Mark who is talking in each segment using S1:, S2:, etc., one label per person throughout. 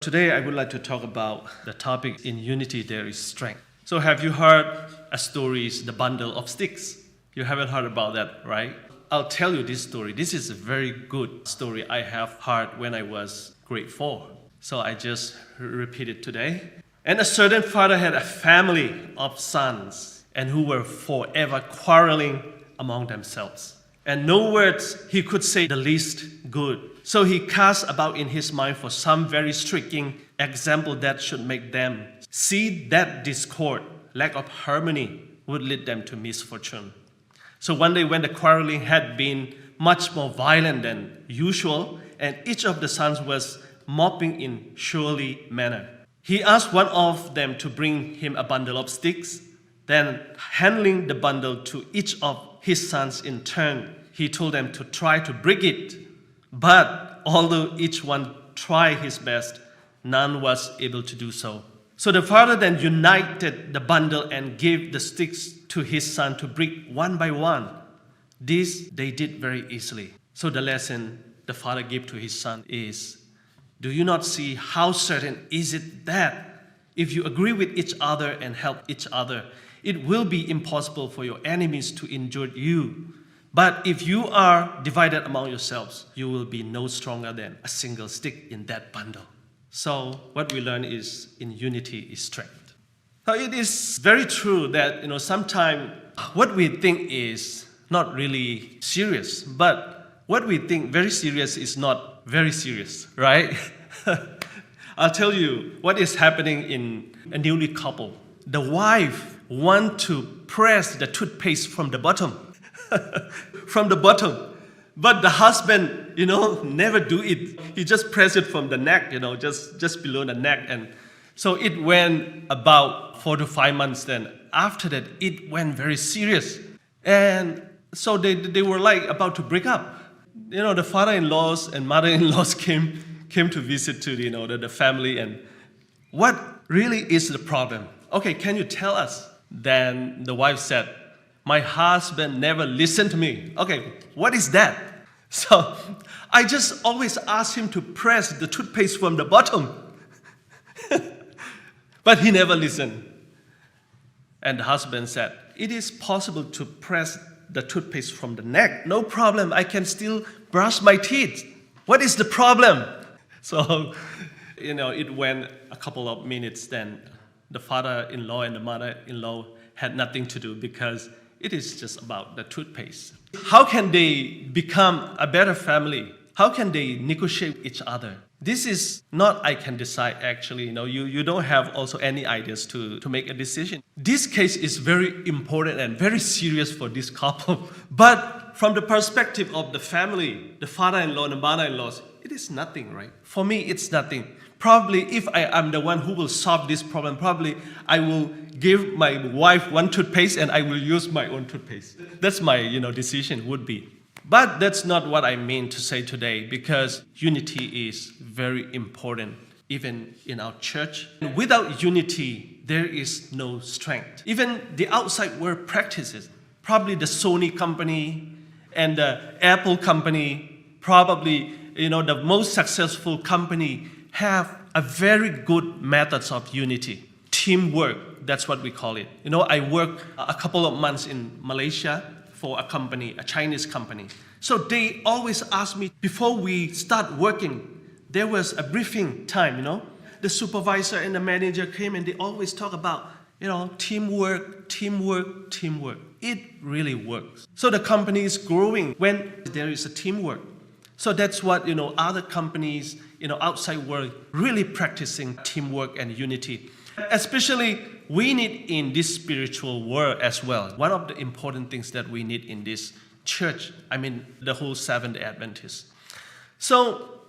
S1: today I would like to talk about the topic in unity there is strength. So have you heard a story, the bundle of sticks? You haven't heard about that, right? I'll tell you this story. This is a very good story I have heard when I was grade 4. So I just repeat it today. And a certain father had a family of sons and who were forever quarreling among themselves. And no words he could say the least good. So he cast about in his mind for some very striking example that should make them see that discord, lack of harmony, would lead them to misfortune. So one day when the quarreling had been much more violent than usual, and each of the sons was moping in surely manner, he asked one of them to bring him a bundle of sticks. Then handing the bundle to each of his sons in turn, he told them to try to break it. But although each one tried his best, none was able to do so. So the father then united the bundle and gave the sticks to his son to break one by one. This they did very easily. So the lesson the father gave to his son is, do you not see how certain is it that if you agree with each other and help each other, it will be impossible for your enemies to injure you. But if you are divided among yourselves, you will be no stronger than a single stick in that bundle. So what we learn is in unity is strength. So it is very true that sometimes what we think is not really serious, but what we think very serious is not very serious, right? I'll tell you what is happening in a newly couple. The wife wants to press the toothpaste from the bottom. From the bottom. But the husband, never do it. He just press it from the neck, just below the neck. And so it went about 4 to 5 months then. After that, it went very serious. And so they were like about to break up. The father-in-laws and mother-in-laws came to visit to the family. And what really is the problem? Okay, can you tell us? Then the wife said, my husband never listened to me. Okay, what is that? So I just always ask him to press the toothpaste from the bottom. But he never listened. And the husband said, it is possible to press the toothpaste from the neck. No problem, I can still brush my teeth. What is the problem? So, it went a couple of minutes then. The father-in-law and the mother-in-law had nothing to do because it is just about the toothpaste. How can they become a better family? How can they negotiate with each other? This is not I can decide actually. You don't have also any ideas to make a decision. This case is very important and very serious for this couple. But from the perspective of the family, the father-in-law and the mother-in-law, it is nothing, right? For me, it's nothing. Probably if I am the one who will solve this problem, probably I will give my wife one toothpaste and I will use my own toothpaste. That's my decision would be. But that's not what I mean to say today, because unity is very important even in our church. Without unity, there is no strength. Even the outside world practices, probably the Sony company and the Apple company, probably the most successful company have a very good methods of unity. Teamwork, that's what we call it. I worked a couple of months in Malaysia for a company, a Chinese company. So they always ask me, before we start working, there was a briefing time, The supervisor and the manager came and they always talk about, teamwork, teamwork, teamwork. It really works. So the company is growing when there is a teamwork. So that's what, other companies, outside world really practicing teamwork and unity. Especially we need in this spiritual world as well. One of the important things that we need in this church, the whole Seventh-day Adventist. So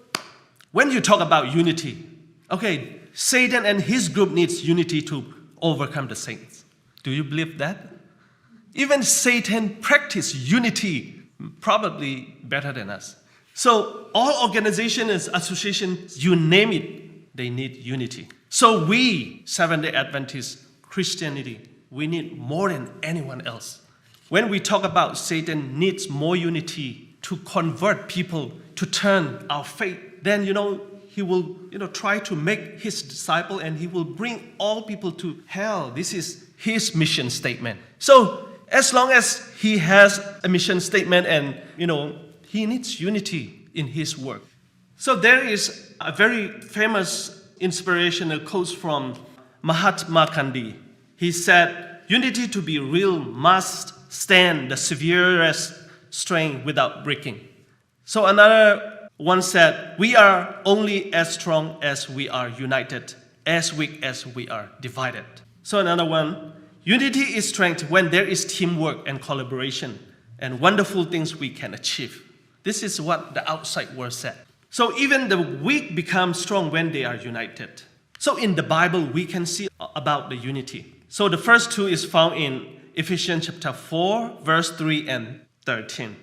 S1: when you talk about unity, okay, Satan and his group needs unity to overcome the saints. Do you believe that? Even Satan practice unity probably better than us. So all organizations, associations, you name it, they need unity. So we, Seventh-day Adventist Christianity, we need more than anyone else. When we talk about Satan needs more unity to convert people, to turn our faith, then he will try to make his disciple, and he will bring all people to hell. This is his mission statement. So as long as he has a mission statement, and he needs unity in his work. So there is a very famous inspirational quote from Mahatma Gandhi. He said, "Unity to be real must stand the severest strain without breaking." So another one said, "We are only as strong as we are united, as weak as we are divided." So another one, "Unity is strength when there is teamwork and collaboration and wonderful things we can achieve." This is what the outside world said. So even the weak become strong when they are united. So in the Bible, we can see about the unity. So the first two is found in Ephesians chapter 4, verse 3 and 13.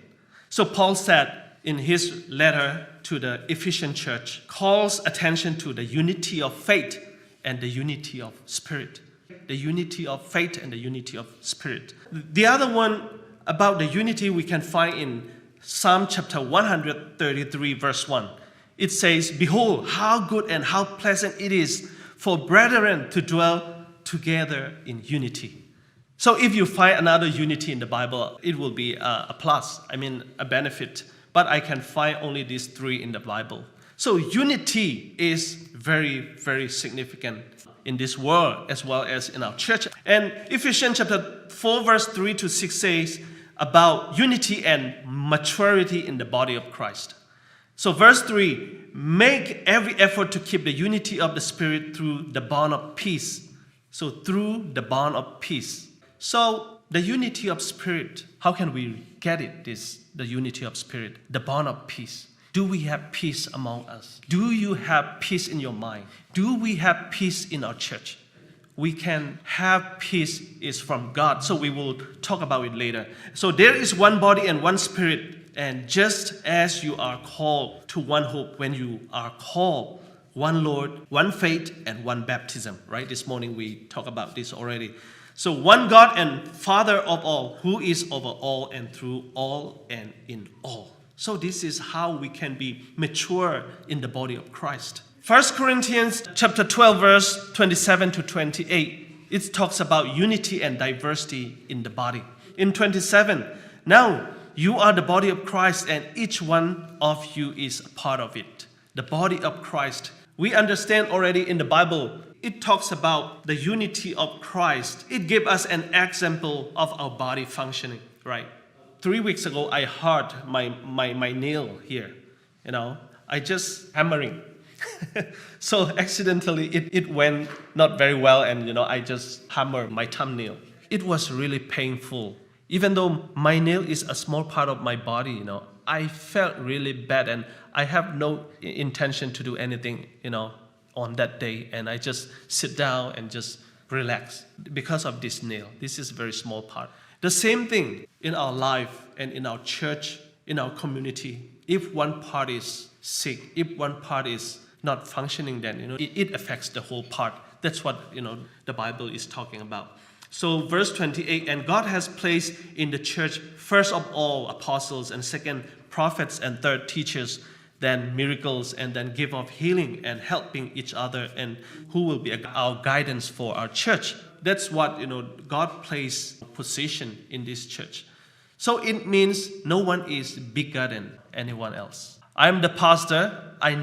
S1: So Paul said in his letter to the Ephesian church, calls attention to the unity of faith and the unity of spirit. The unity of faith and the unity of spirit. The other one about the unity we can find in Psalm chapter 133, verse 1. It says, "Behold, how good and how pleasant it is for brethren to dwell together in unity." So if you find another unity in the Bible, it will be a plus, a benefit. But I can find only these three in the Bible. So unity is very, very significant in this world as well as in our church. And Ephesians chapter 4, verse 3 to 6 says about unity and maturity in the body of Christ. So verse 3, "Make every effort to keep the unity of the Spirit through the bond of peace." So through the bond of peace. So the unity of spirit, how can we get it, the unity of spirit? The bond of peace. Do we have peace among us? Do you have peace in your mind? Do we have peace in our church? We can have peace is from God. So we will talk about it later. So there is one body and one spirit. And just as you are called to one hope, when you are called, one Lord, one faith, and one baptism, right? This morning we talked about this already. So one God and Father of all, who is over all and through all and in all. So this is how we can be mature in the body of Christ. 1 Corinthians chapter 12, verse 27 to 28, it talks about unity and diversity in the body. In 27, "Now you are the body of Christ, and each one of you is a part of it." The body of Christ. We understand already in the Bible, it talks about the unity of Christ. It gives us an example of our body functioning, right? 3 weeks ago, I hurt my nail here. I just hammering. So accidentally, it went not very well, and I just hammered my thumbnail. It was really painful. Even though my nail is a small part of my body, I felt really bad, and I have no intention to do anything, on that day. And I just sit down and just relax because of this nail. This is a very small part. The same thing in our life and in our church, in our community. If one part is sick, if one part is not functioning, then, it affects the whole part. That's what, the Bible is talking about. So verse 28, "And God has placed in the church first of all apostles, and second prophets, and third teachers, then miracles, and then gift of healing and helping each other, and who will be our guidance for our church." That's what, God placed position in this church. So it means no one is bigger than anyone else. I'm the pastor. I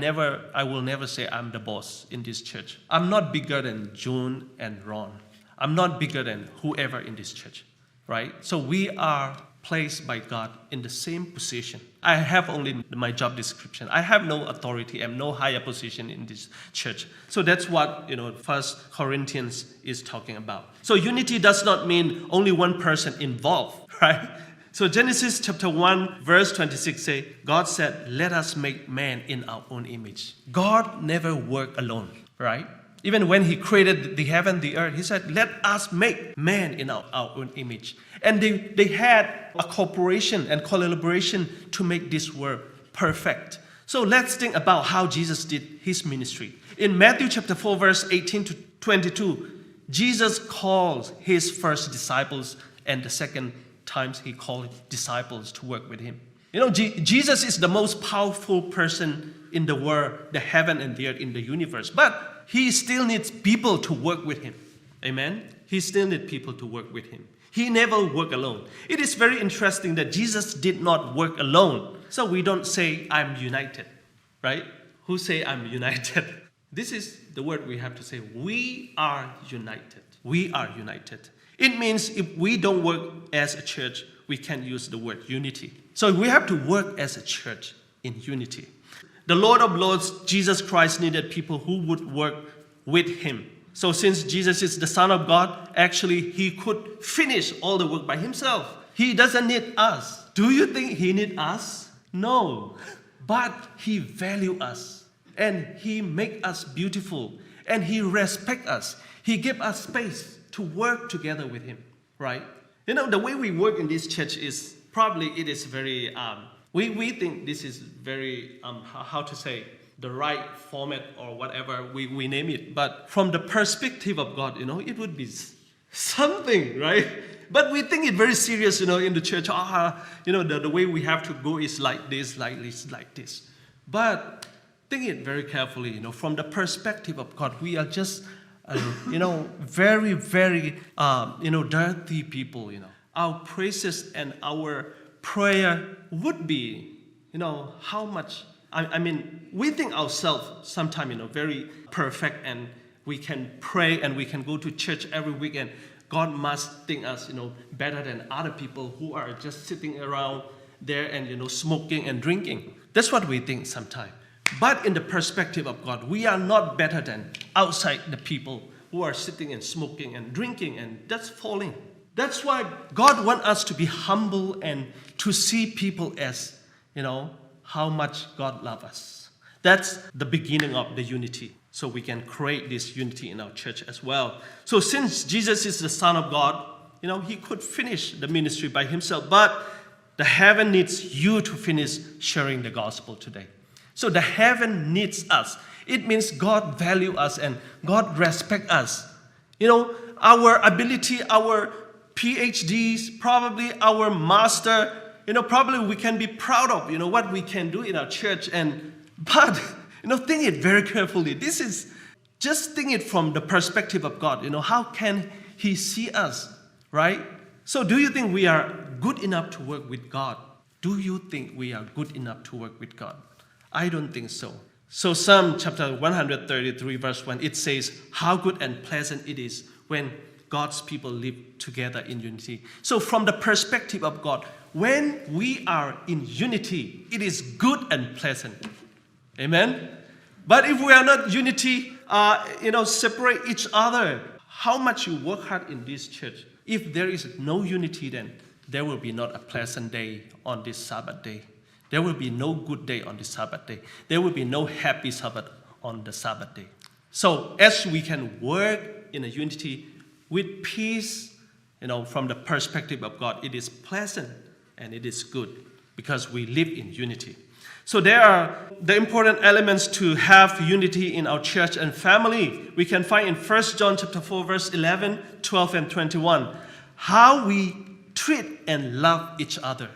S1: will never say I'm the boss in this church. I'm not bigger than June and Ron. I'm not bigger than whoever in this church, right? So we are placed by God in the same position. I have only my job description. I have no authority and no higher position in this church. So that's what, 1 Corinthians is talking about. So unity does not mean only one person involved, right? So Genesis chapter 1, verse 26 say, God said, "Let us make man in our own image." God never worked alone, right? Even when he created the heaven, the earth, he said, "Let us make man in our own image." And they had a cooperation and collaboration to make this world perfect. So let's think about how Jesus did his ministry. In Matthew chapter 4, verse 18 to 22, Jesus calls his first disciples, and the second times he called disciples to work with him. Jesus is the most powerful person in the world, the heaven and the earth, in the universe. But he still needs people to work with him. Amen? He still needs people to work with him. He never worked alone. It is very interesting that Jesus did not work alone. So we don't say, I'm united, right? Who say I'm united? This is the word we have to say. We are united. We are united. It means if we don't work as a church, we can use the word unity. So we have to work as a church in unity. The Lord of Lords, Jesus Christ, needed people who would work with him. So since Jesus is the Son of God, actually he could finish all the work by himself. He doesn't need us. Do you think he needs us? No. But he values us. And he makes us beautiful. And he respects us. He gives us space to work together with him. Right? The way we work in this church is probably it is very, we think this is very, how to say, the right format or whatever we name it. But from the perspective of God, it would be something, right? But we think it very serious, in the church. The way we have to go is like this, like this, like this. But think it very carefully, from the perspective of God, we are just, very, very, dirty people, Our praises and our prayer would be, how much, we think ourselves sometimes, very perfect, and we can pray and we can go to church every weekend. God must think us, better than other people who are just sitting around there and, smoking and drinking. That's what we think sometimes. But in the perspective of God, we are not better than outside the people who are sitting and smoking and drinking and just falling. That's why God wants us to be humble and to see people as, how much God loves us. That's the beginning of the unity. So we can create this unity in our church as well. So since Jesus is the Son of God, he could finish the ministry by himself. But the heaven needs you to finish sharing the gospel today. So the heaven needs us. It means God values us and God respects us. Our ability, our PhDs, probably our master, probably we can be proud of, what we can do in our church. But think it very carefully. Just think it from the perspective of God. How can he see us, right? So do you think we are good enough to work with God? Do you think we are good enough to work with God? I don't think so. So Psalm chapter 133 verse 1, it says, how good and pleasant it is when God's people live together in unity. So from the perspective of God, when we are in unity, it is good and pleasant. Amen? But if we are not unity, separate each other, how much you work hard in this church, if there is no unity, then there will be not a pleasant day on this Sabbath day. There will be no good day on the Sabbath day. There will be no happy Sabbath on the Sabbath day. So as we can work in a unity with peace, from the perspective of God, it is pleasant and it is good because we live in unity. So there are the important elements to have unity in our church and family. We can find in 1 John chapter 4, verse 11, 12, and 21, how we treat and love each other.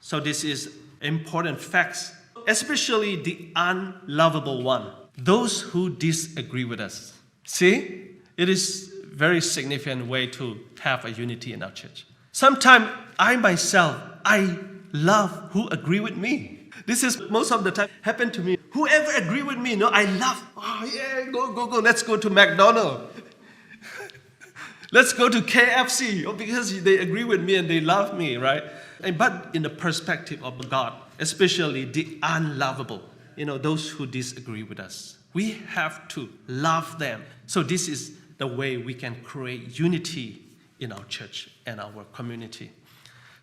S1: So this is important facts, especially the unlovable one, those who disagree with us. See, it is very significant way to have a unity in our church. Sometimes I myself, I love who agree with me. This is most of the time happen to me. Whoever agree with me, I love. Oh yeah, go. Let's go to McDonald's. Let's go to KFC because they agree with me and they love me, right? But in the perspective of God, especially the unlovable, those who disagree with us, we have to love them. So this is the way we can create unity in our church and our community.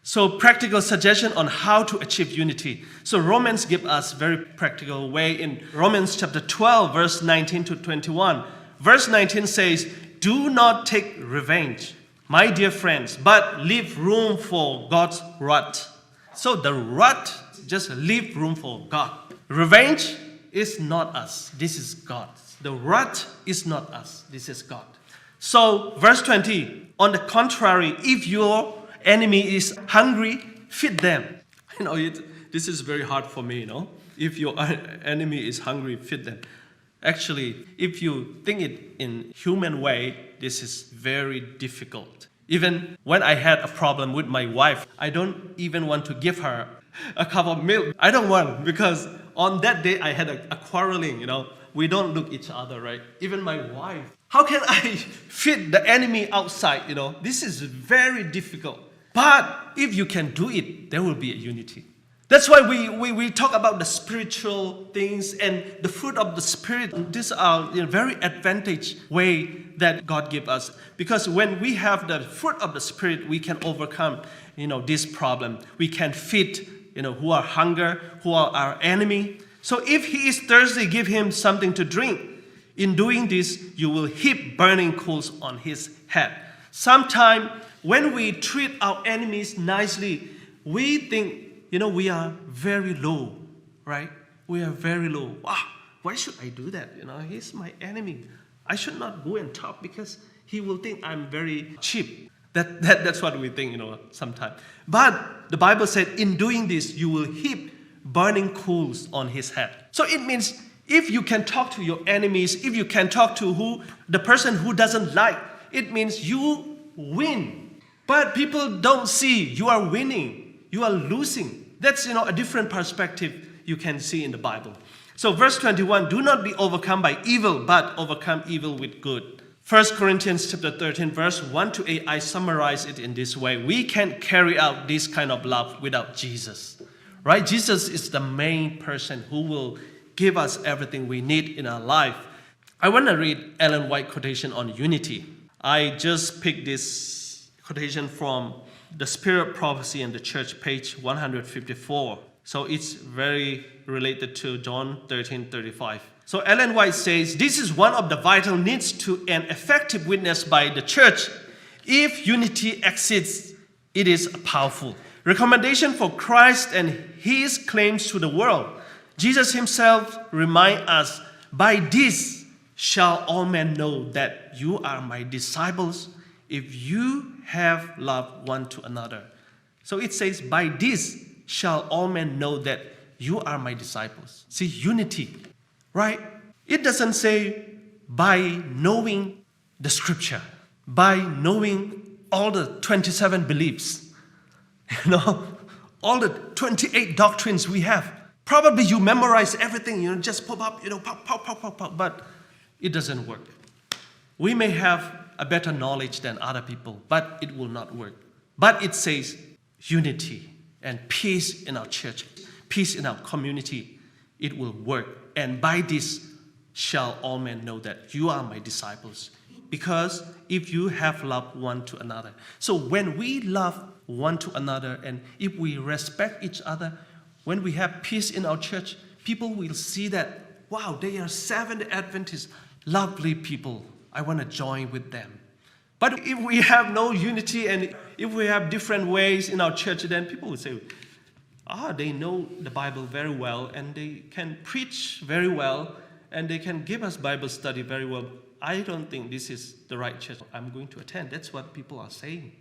S1: So practical suggestion on how to achieve unity. So Romans give us very practical way in Romans chapter 12, verse 19 to 21. Verse 19 says, do not take revenge, my dear friends, but leave room for God's wrath. So the wrath, just leave room for God. Revenge is not us. This is God. The wrath is not us. This is God. So verse 20, on the contrary, if your enemy is hungry, feed them. This This is very hard for me, If your enemy is hungry, feed them. Actually, if you think it in human way, this is very difficult. Even when I had a problem with my wife, I don't even want to give her a cup of milk. I don't want, because on that day I had a quarreling, We don't look each other, right? Even my wife. How can I feed the enemy outside, This is very difficult. But if you can do it, there will be a unity. That's why we talk about the spiritual things and the fruit of the Spirit. These are very advantage way that God gives us. Because when we have the fruit of the Spirit, we can overcome, this problem. We can feed, who are hunger, who are our enemy. So if he is thirsty, give him something to drink. In doing this, you will heap burning coals on his head. Sometimes when we treat our enemies nicely, we think, we are very low, right? We are very low. Wow, why should I do that? He's my enemy. I should not go and talk because he will think I'm very cheap. That's what we think, sometimes. But the Bible said, in doing this, you will heap burning coals on his head. So it means if you can talk to your enemies, if you can talk to the person who doesn't like, it means you win. But people don't see you are winning, you are losing. That's, a different perspective you can see in the Bible. So verse 21, do not be overcome by evil, but overcome evil with good. 1 Corinthians chapter 13, verse 1 to 8, I summarize it in this way. We can't carry out this kind of love without Jesus, right? Jesus is the main person who will give us everything we need in our life. I want to read Ellen White quotation on unity. I just picked this quotation from The Spirit of Prophecy in the Church, page 154. So it's very related to John 13:35. So Ellen White says, this is one of the vital needs to an effective witness by the church. If unity exists, it is powerful. Recommendation for Christ and his claims to the world. Jesus himself reminds us, by this shall all men know that you are my disciples, if you have loved one to another. So it says, by this shall all men know that you are my disciples. See, unity, right? It doesn't say by knowing the scripture, by knowing all the 27 beliefs, all the 28 doctrines we have. Probably you memorize everything, just pop up, pop, but it doesn't work. We may have a better knowledge than other people, but it will not work. But it says unity and peace in our church, peace in our community. It will work. And by this shall all men know that you are my disciples. Because if you have loved one to another. So when we love one to another and if we respect each other, when we have peace in our church, people will see that, wow, they are Seventh Adventist, lovely people. I want to join with them. But if we have no unity and if we have different ways in our church, then people will say, they know the Bible very well and they can preach very well and they can give us Bible study very well. I don't think this is the right church I'm going to attend. That's what people are saying.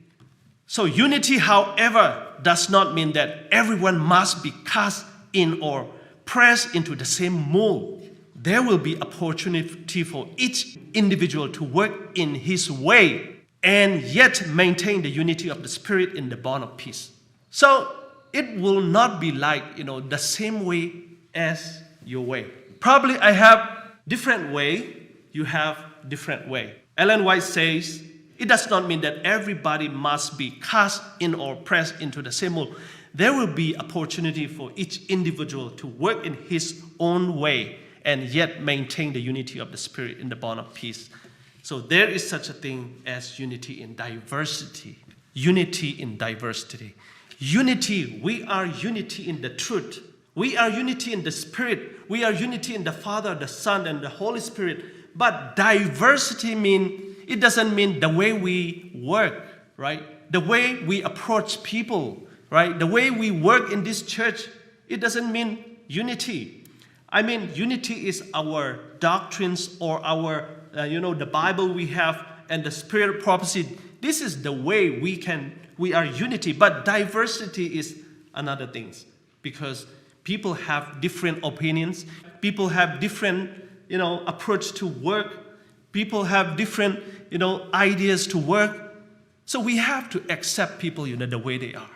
S1: So unity, however, does not mean that everyone must be cast in or pressed into the same mold. There will be opportunity for each individual to work in his way and yet maintain the unity of the Spirit in the bond of peace. So it will not be like, the same way as your way. Probably I have different way, you have different way. Ellen White says, it does not mean that everybody must be cast in or pressed into the same mold. There will be opportunity for each individual to work in his own way and yet maintain the unity of the Spirit in the bond of peace. So there is such a thing as unity in diversity. Unity in diversity. Unity, we are unity in the truth. We are unity in the Spirit. We are unity in the Father, the Son, and the Holy Spirit. But diversity it doesn't mean the way we work, right? The way we approach people, right? The way we work in this church, it doesn't mean unity. Unity is our doctrines or our, the Bible we have and the Spirit of prophecy. This is the way we are unity, but diversity is another thing. because people have different opinions. People have different, approach to work. People have different, ideas to work. So we have to accept people, the way they are.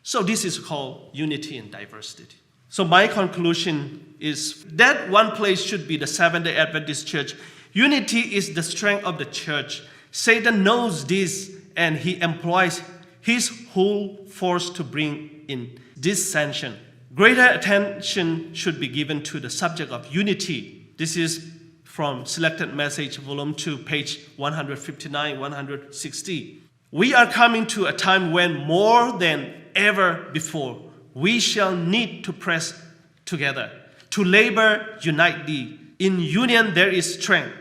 S1: So this is called unity and diversity. So my conclusion is that one place should be the Seventh-day Adventist Church. Unity is the strength of the church. Satan knows this, and he employs his whole force to bring in dissension. Greater attention should be given to the subject of unity. This is from Selected Message, Volume 2, page 159, 160. We are coming to a time when more than ever before, we shall need to press together, to labor unitedly. In union there is strength.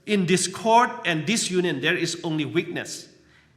S1: In discord and disunion there is only weakness.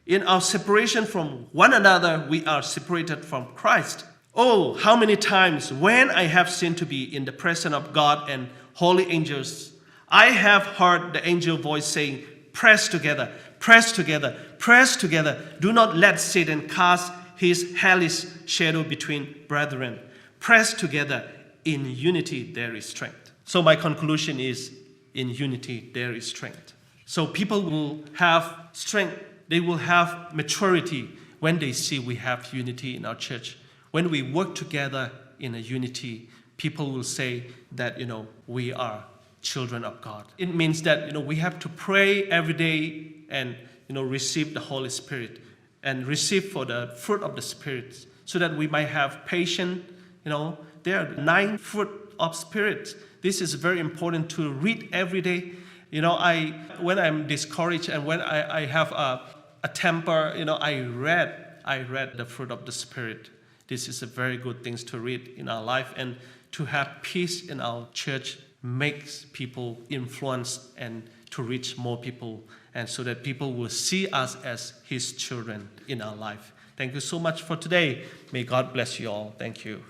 S1: In our separation from one another, we are separated from Christ. Oh, how many times when I have sinned to be in the presence of God and holy angels, I have heard the angel voice saying, press together, press together, press together. Do not let Satan cast his hellish shadow between brethren. Press together. In unity there is strength. So my conclusion is, in unity there is strength. So people will have strength. They will have maturity when they see we have unity in our church. When we work together in a unity, people will say that, we are children of God. It means that, we have to pray every day and, receive the Holy Spirit and receive for the fruit of the Spirit so that we might have patience. There are 9 fruit of Spirit. This is very important to read every day. When I'm discouraged and when I have a temper, I read the fruit of the Spirit. This is a very good thing to read in our life, and to have peace in our church makes people influence and to reach more people, and so that people will see us as His children in our life. Thank you so much for today. May God bless you all. Thank you.